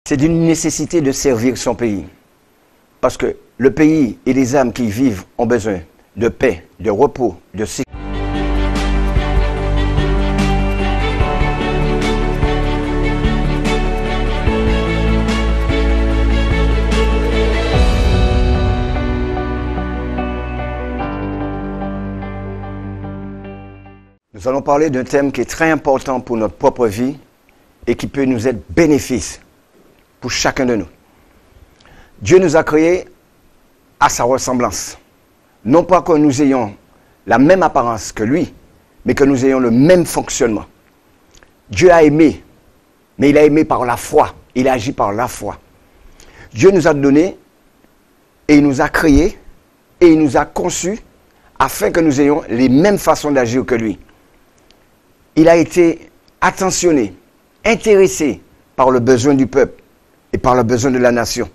C'est d'une nécessité de servir son pays. Parce que le pays et les âmes qui y vivent ont besoin de paix, de repos, de sécurité. Nous allons parler d'un thème qui est très important pour notre propre vie et qui peut nous être bénéfice pour chacun de nous. Dieu nous a créés à sa ressemblance. Non pas que nous ayons la même apparence que lui, mais que nous ayons le même fonctionnement. Dieu a aimé, mais il a aimé par la foi. Il a agi par la foi. Dieu nous a donné et il nous a créés et il nous a conçus afin que nous ayons les mêmes façons d'agir que lui. Il a été attentionné, intéressé par le besoin du peuple et par le besoin de la nation.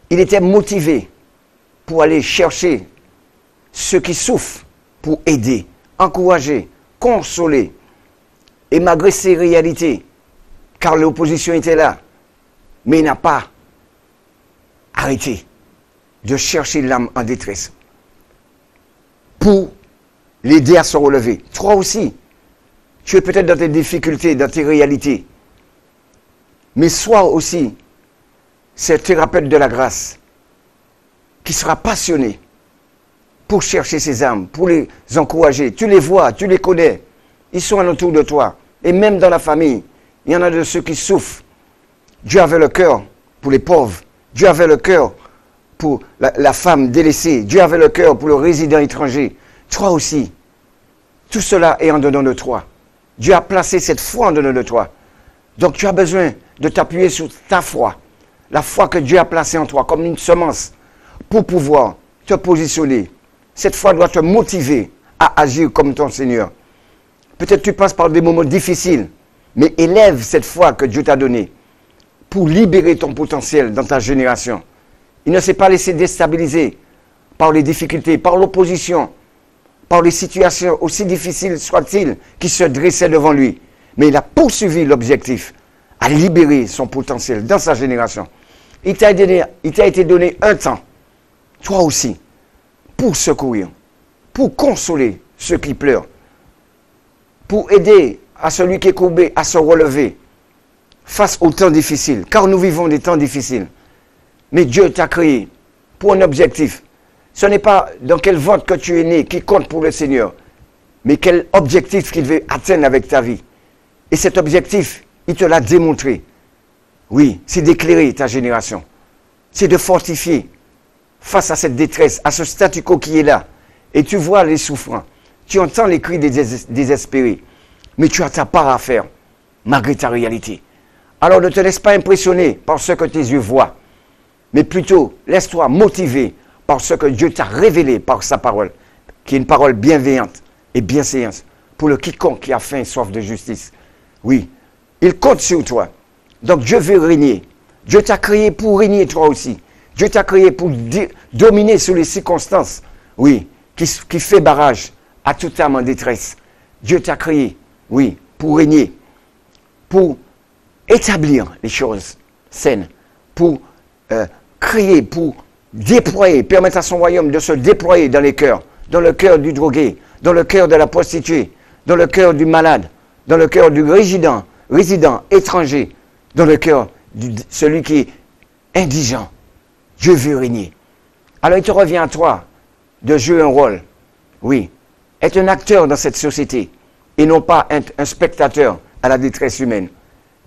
Il était motivé pour aller chercher ceux qui souffrent, pour aider, encourager, consoler. Et malgré ces réalités, car l'opposition était là, mais il n'a pas arrêté de chercher l'âme en détresse pour l'aider à se relever. Toi aussi, tu es peut-être dans tes difficultés, dans tes réalités. Mais sois aussi ce thérapeute de la grâce qui sera passionné pour chercher ces âmes, pour les encourager. Tu les vois, tu les connais. Ils sont autour de toi. Et même dans la famille, il y en a de ceux qui souffrent. Dieu avait le cœur pour les pauvres. Dieu avait le cœur pour la femme délaissée. Dieu avait le cœur pour le résident étranger. Toi aussi. Tout cela est en dedans de toi. Dieu a placé cette foi en dedans de toi. Donc tu as besoin de t'appuyer sur ta foi. La foi que Dieu a placée en toi comme une semence pour pouvoir te positionner. Cette foi doit te motiver à agir comme ton Seigneur. Peut-être tu passes par des moments difficiles, mais élève cette foi que Dieu t'a donnée pour libérer ton potentiel dans ta génération. Il ne s'est pas laissé déstabiliser par les difficultés, par l'opposition, par les situations aussi difficiles soient-ils qui se dressaient devant lui. Mais il a poursuivi l'objectif à libérer son potentiel dans sa génération. Il t'a été donné un temps, toi aussi, pour secourir, pour consoler ceux qui pleurent, pour aider à celui qui est courbé à se relever face aux temps difficiles, car nous vivons des temps difficiles. Mais Dieu t'a créé pour un objectif. Ce n'est pas dans quel ventre que tu es né qui compte pour le Seigneur, mais quel objectif qu'il veut atteindre avec ta vie. Et cet objectif, il te l'a démontré. Oui, c'est d'éclairer ta génération. C'est de fortifier face à cette détresse, à ce statu quo qui est là. Et tu vois les souffrants. Tu entends les cris des désespérés. Mais tu as ta part à faire, malgré ta réalité. Alors ne te laisse pas impressionner par ce que tes yeux voient. Mais plutôt, laisse-toi motiver par ce que Dieu t'a révélé par sa parole, qui est une parole bienveillante et bienséance pour le quiconque qui a faim et soif de justice. Oui, il compte sur toi. Donc Dieu veut régner. Dieu t'a créé pour régner toi aussi. Dieu t'a créé pour dominer sur les circonstances, oui, qui fait barrage à toute âme en détresse. Dieu t'a créé, oui, pour régner, pour établir les choses saines, pour créer, pour déployer, permettre à son royaume de se déployer dans les cœurs, dans le cœur du drogué, dans le cœur de la prostituée, dans le cœur du malade, dans le cœur du résident, étranger, dans le cœur de celui qui est indigent. Dieu veut régner. Alors il te revient à toi de jouer un rôle, oui, être un acteur dans cette société et non pas un spectateur à la détresse humaine.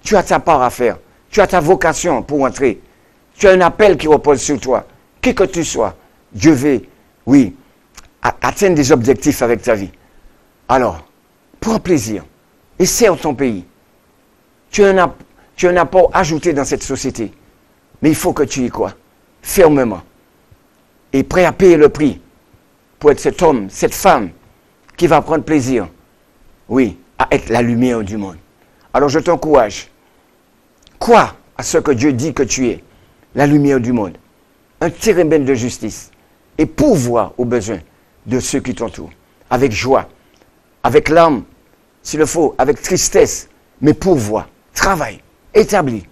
Tu as ta part à faire, tu as ta vocation pour entrer, tu as un appel qui repose sur toi. Qui que tu sois, Dieu veut, oui, atteindre des objectifs avec ta vie. Alors, prends plaisir et sers ton pays. Tu as un apport ajouté dans cette société. Mais il faut que tu y crois, fermement. Et prêt à payer le prix pour être cet homme, cette femme qui va prendre plaisir, oui, à être la lumière du monde. Alors je t'encourage. Crois à ce que Dieu dit que tu es, la lumière du monde. Un térébène de justice et pourvoir aux besoins de ceux qui t'entourent, avec joie, avec larmes, s'il le faut, avec tristesse, mais pourvoir, travaille, établis